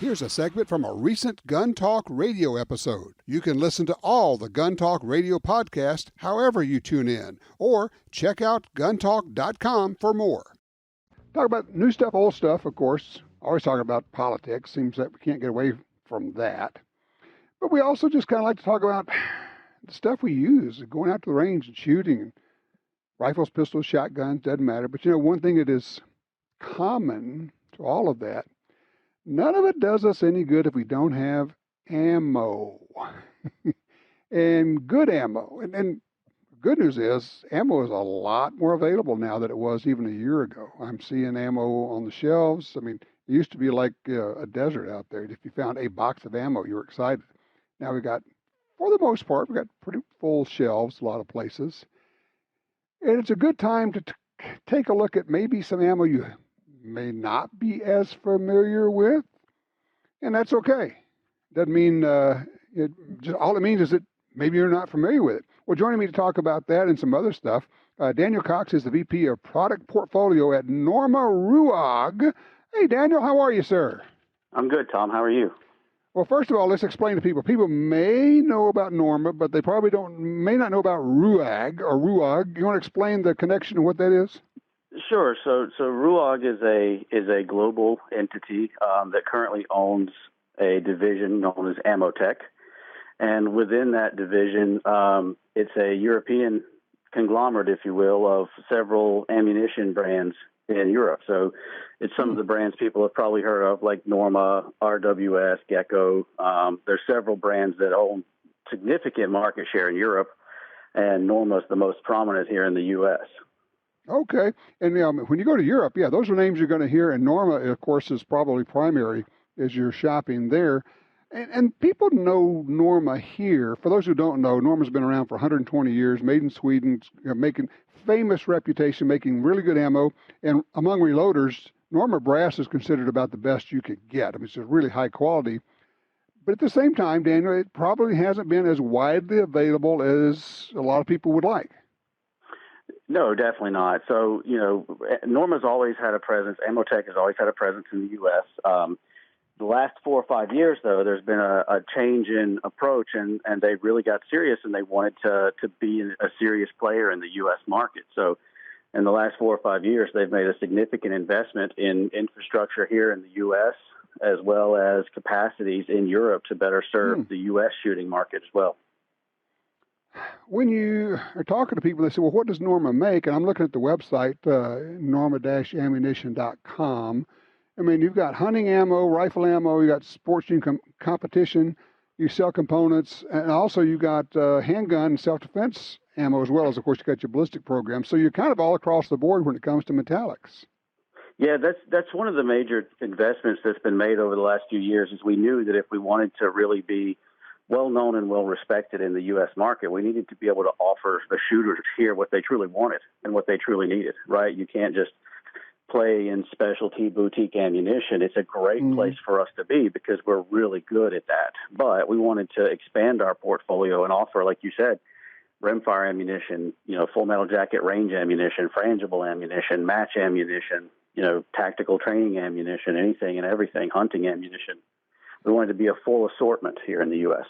Here's a segment from a recent Gun Talk radio episode. You can listen to all the Gun Talk radio podcasts however you tune in, or check out guntalk.com for more. Talk about new stuff, old stuff, of course. Always talking about politics. Seems that we can't get away from that. But we also just kind of like to talk about the stuff we use, going out to the range and shooting, and rifles, pistols, shotguns, doesn't matter. But one thing that is common to all of that, none of it does us any good if we don't have ammo. And good ammo. And good news is ammo is a lot more available now than it was even a year ago. I'm seeing ammo on the shelves. I mean, it used to be like a desert out there. If you found a box of ammo, you were excited. Now we got, for the most part, we got pretty full shelves a lot of places. And it's a good time to take a look at maybe some ammo you may not be as familiar with, and that's okay. Doesn't mean all it means is that maybe you're not familiar with it. Well, joining me to talk about that and some other stuff, Daniel Cox is the VP of Product Portfolio at Norma RUAG. Hey, Daniel, how are you, sir? I'm good, Tom. How are you? Well, first of all, let's explain to people. People may know about Norma, but they probably may not know about RUAG or RUAG. You want to explain the connection and what that is? Sure. So RUAG is a global entity that currently owns a division known as Ammotech, and within that division, it's a European conglomerate, if you will, of several ammunition brands in Europe. So it's some of the brands people have probably heard of, like Norma, RWS, Gecko. There's several brands that own significant market share in Europe, and Norma is the most prominent here in the U.S. Okay. And when you go to Europe, those are names you're going to hear, and Norma, of course, is probably primary as you're shopping there. And people know Norma here. For those who don't know, Norma's been around for 120 years, made in Sweden, making famous reputation, making really good ammo. And among reloaders, Norma brass is considered about the best you could get. I mean, it's just really high quality. But at the same time, Daniel, it probably hasn't been as widely available as a lot of people would like. No, definitely not. So, Norma's always had a presence. Ammotech has always had a presence in the U.S. The last 4 or 5 years, though, there's been a change in approach, and they really got serious, and they wanted to be a serious player in the U.S. market. So in the last 4 or 5 years, they've made a significant investment in infrastructure here in the U.S., as well as capacities in Europe to better serve the U.S. shooting market as well. When you are talking to people, they say, well, what does Norma make? And I'm looking at the website, norma-ammunition.com. I mean, you've got hunting ammo, rifle ammo, you got sports shooting competition, you sell components, and also you got handgun and self-defense ammo as well as, of course, you got your ballistic program. So you're kind of all across the board when it comes to metallics. Yeah, that's one of the major investments that's been made over the last few years, is we knew that if we wanted to really be well-known and well-respected in the U.S. market, we needed to be able to offer the shooters here what they truly wanted and what they truly needed, right? You can't just play in specialty boutique ammunition. It's a great place for us to be because we're really good at that. But we wanted to expand our portfolio and offer, like you said, rimfire ammunition, full metal jacket range ammunition, frangible ammunition, match ammunition, tactical training ammunition, anything and everything, hunting ammunition. We wanted to be a full assortment here in the U.S.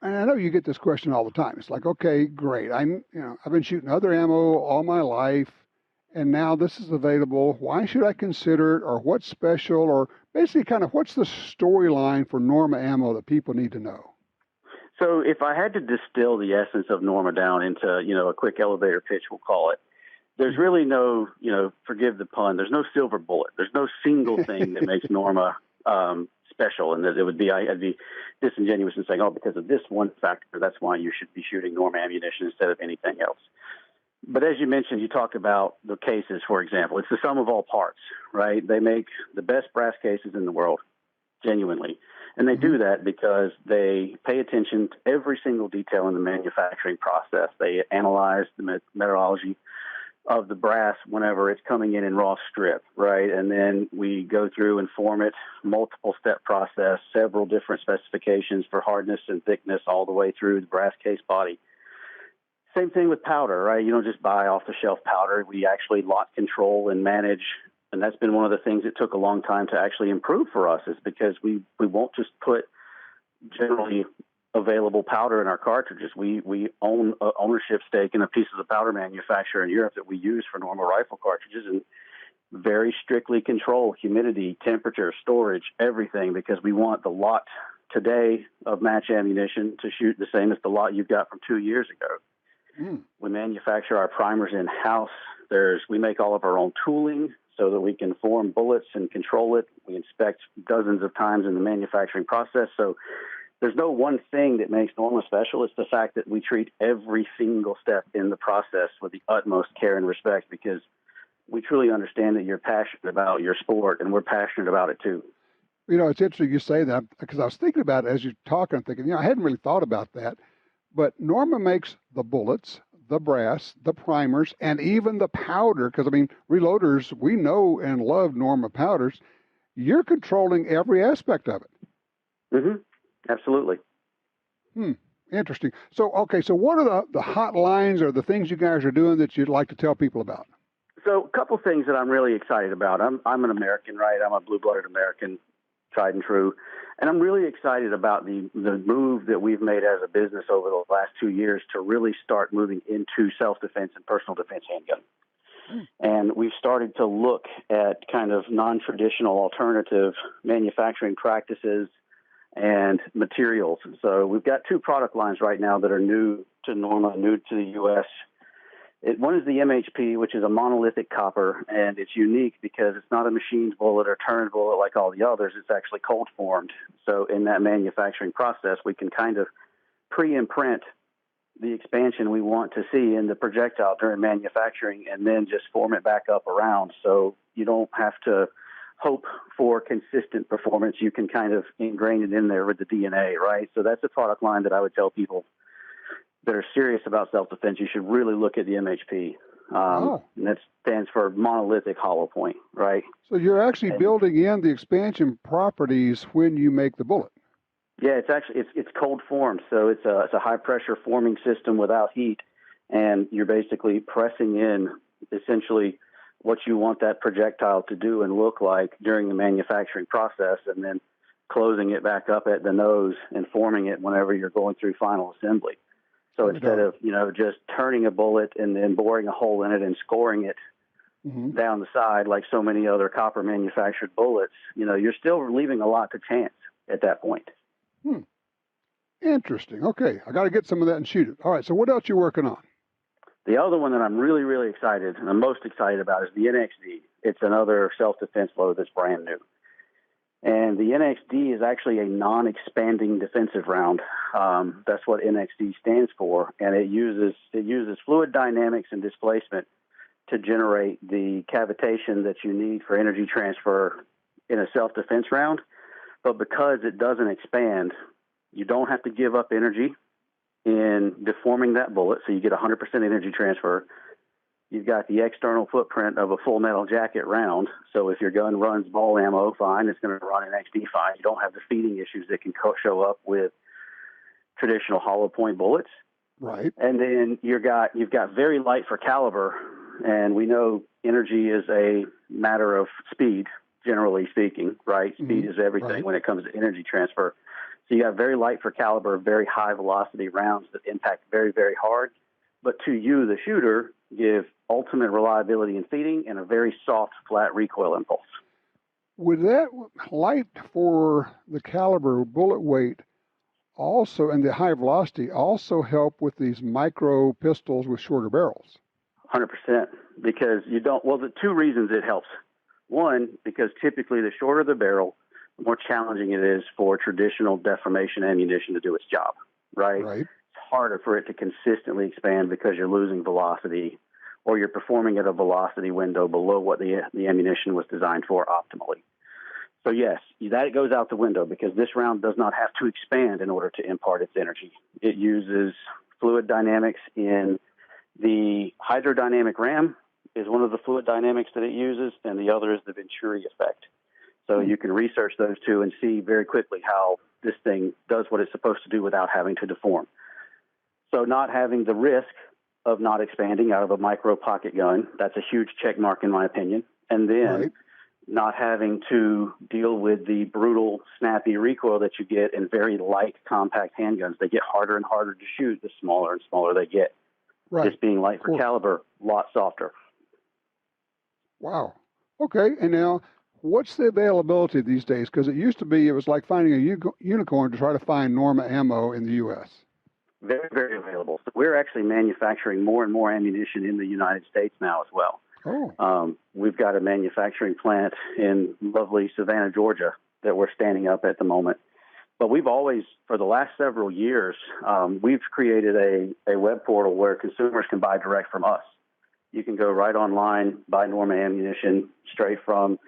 And I know you get this question all the time. It's like, okay, great. I've been shooting other ammo all my life, and now this is available. Why should I consider it, or what's special, or basically kind of what's the storyline for Norma ammo that people need to know? So if I had to distill the essence of Norma down into, a quick elevator pitch, we'll call it, there's really no, forgive the pun, there's no silver bullet. There's no single thing that makes Norma special, and that I'd be disingenuous in saying, because of this one factor, that's why you should be shooting Norma ammunition instead of anything else. But as you mentioned, you talked about the cases, for example. It's the sum of all parts, right? They make the best brass cases in the world, genuinely. And they do that because they pay attention to every single detail in the manufacturing process. They analyze the metallurgy of the brass whenever it's coming in raw strip, right? And then we go through and form it, multiple step process, several different specifications for hardness and thickness all the way through the brass case body. Same thing with powder, right? You don't just buy off the shelf powder. We actually lot control and manage And that's been one of the things that took a long time to actually improve for us, is because we won't just put generally available powder in our cartridges. We own an ownership stake in a piece of the powder manufacturer in Europe that we use for normal rifle cartridges, and very strictly control humidity, temperature, storage, everything, because we want the lot today of match ammunition to shoot the same as the lot you got from 2 years ago. We manufacture our primers in-house. We make all of our own tooling so that we can form bullets and control it. We inspect dozens of times in the manufacturing process. So there's no one thing that makes Norma special. It's the fact that we treat every single step in the process with the utmost care and respect, because we truly understand that you're passionate about your sport, and we're passionate about it too. You know, it's interesting you say that, because I was thinking about it as you're talking, thinking, I hadn't really thought about that. But Norma makes the bullets, the brass, the primers, and even the powder, because, I mean, reloaders, we know and love Norma powders. You're controlling every aspect of it. Absolutely. Interesting. So, okay, so what are the hot lines or the things you guys are doing that you'd like to tell people about? So a couple things that I'm really excited about. I'm an American, right? I'm a blue-blooded American, tried and true. And I'm really excited about the move that we've made as a business over the last 2 years to really start moving into self-defense and personal defense handgun. And we've started to look at kind of non-traditional alternative manufacturing practices and materials. So we've got 2 product lines right now that are new to Norma, new to the U.S. One is the MHP, which is a monolithic copper, and it's unique because it's not a machined bullet or turned bullet like all the others. It's actually cold formed. So in that manufacturing process, we can kind of pre-imprint the expansion we want to see in the projectile during manufacturing, and then just form it back up around. So you don't have to hope for consistent performance. You can kind of ingrain it in there with the DNA, right? So that's a product line that I would tell people that are serious about self-defense, you should really look at the MHP. And that stands for monolithic hollow point, right? So you're actually building in the expansion properties when you make the bullet. Yeah, it's cold formed, so it's a high pressure forming system without heat, and you're basically pressing in essentially what you want that projectile to do and look like during the manufacturing process, and then closing it back up at the nose and forming it whenever you're going through final assembly. So instead of, just turning a bullet and then boring a hole in it and scoring it down the side like so many other copper manufactured bullets, you're still leaving a lot to chance at that point. Interesting. Okay, I got to get some of that and shoot it. All right, so what else you working on? The other one that I'm really, really excited, and I'm most excited about, is the NXD. It's another self-defense load that's brand new. And the NXD is actually a non-expanding defensive round. That's what NXD stands for, and it uses fluid dynamics and displacement to generate the cavitation that you need for energy transfer in a self-defense round. But because it doesn't expand, you don't have to give up energy in deforming that bullet, so you get 100% energy transfer. You've got the external footprint of a full metal jacket round. So if your gun runs ball ammo, fine, it's going to run an XD fine. You don't have the feeding issues that can show up with traditional hollow point bullets. Right. And then you've got very light for caliber, and we know energy is a matter of speed, generally speaking, right? Speed is everything when it comes to energy transfer. So you got very light for caliber, very high velocity rounds that impact very, very hard, but to you, the shooter, give ultimate reliability in feeding and a very soft, flat recoil impulse. Would that light for the caliber bullet weight also, and the high velocity, also help with these micro pistols with shorter barrels? 100%, because the 2 reasons it helps. One, because typically the shorter the barrel, the more challenging it is for traditional deformation ammunition to do its job, right? It's harder for it to consistently expand because you're losing velocity, or you're performing at a velocity window below what the ammunition was designed for optimally. So yes, that goes out the window, because this round does not have to expand in order to impart its energy. It uses fluid dynamics in the hydrodynamic ram is one of the fluid dynamics that it uses, and the other is the Venturi effect. So you can research those 2 and see very quickly how this thing does what it's supposed to do without having to deform. So not having the risk of not expanding out of a micro pocket gun. That's a huge check mark in my opinion. And then Right. not having to deal with the brutal, snappy recoil that you get in very light, compact handguns. They get harder and harder to shoot the smaller and smaller they get. Right. Just being light for caliber, a lot softer. Wow. Okay. And now, what's the availability these days? Because it used to be, it was like finding a unicorn to try to find Norma ammo in the U.S. Very, very available. So we're actually manufacturing more and more ammunition in the United States now as well. Oh. We've got a manufacturing plant in lovely Savannah, Georgia, that we're standing up at the moment. But we've always, for the last several years, we've created a web portal where consumers can buy direct from us. You can go right online, buy Norma ammunition straight from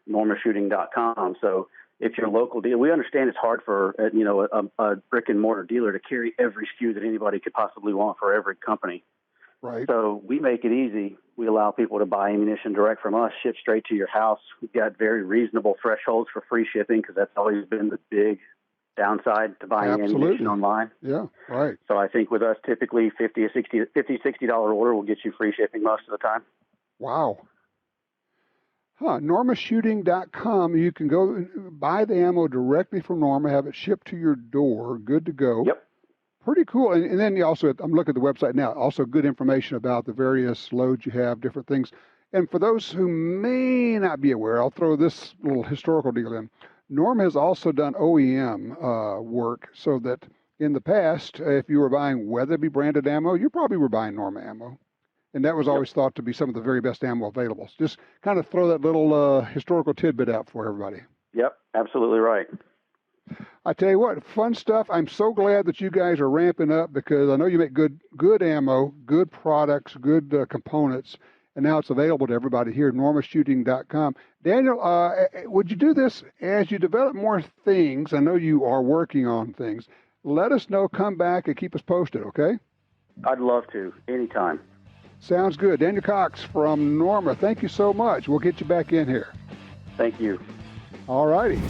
normashooting.com. So if you're a local dealer, we understand it's hard for a brick and mortar dealer to carry every SKU that anybody could possibly want for every company. Right. So we make it easy. We allow people to buy ammunition direct from us, shipped straight to your house. We've got very reasonable thresholds for free shipping because that's always been the big downside to buying ammunition online. Yeah, right. So I think with us, typically $60 order will get you free shipping most of the time. Wow. normashooting.com. You can go buy the ammo directly from Norma, have it shipped to your door, good to go. Yep. Pretty cool. And then you also, I'm looking at the website now, also good information about the various loads you have, different things. And for those who may not be aware, I'll throw this little historical deal in. Norma has also done OEM work, so that in the past, if you were buying Weatherby branded ammo, you probably were buying Norma ammo. And that was always thought to be some of the very best ammo available. So just kind of throw that little historical tidbit out for everybody. Yep, absolutely right. I tell you what, fun stuff. I'm so glad that you guys are ramping up because I know you make good ammo, good products, good components, and now it's available to everybody here at normashooting.com. Daniel, would you do this as you develop more things? I know you are working on things. Let us know, come back, and keep us posted, okay? I'd love to, anytime. Sounds good. Daniel Cox from Norma, thank you so much. We'll get you back in here. Thank you. All righty.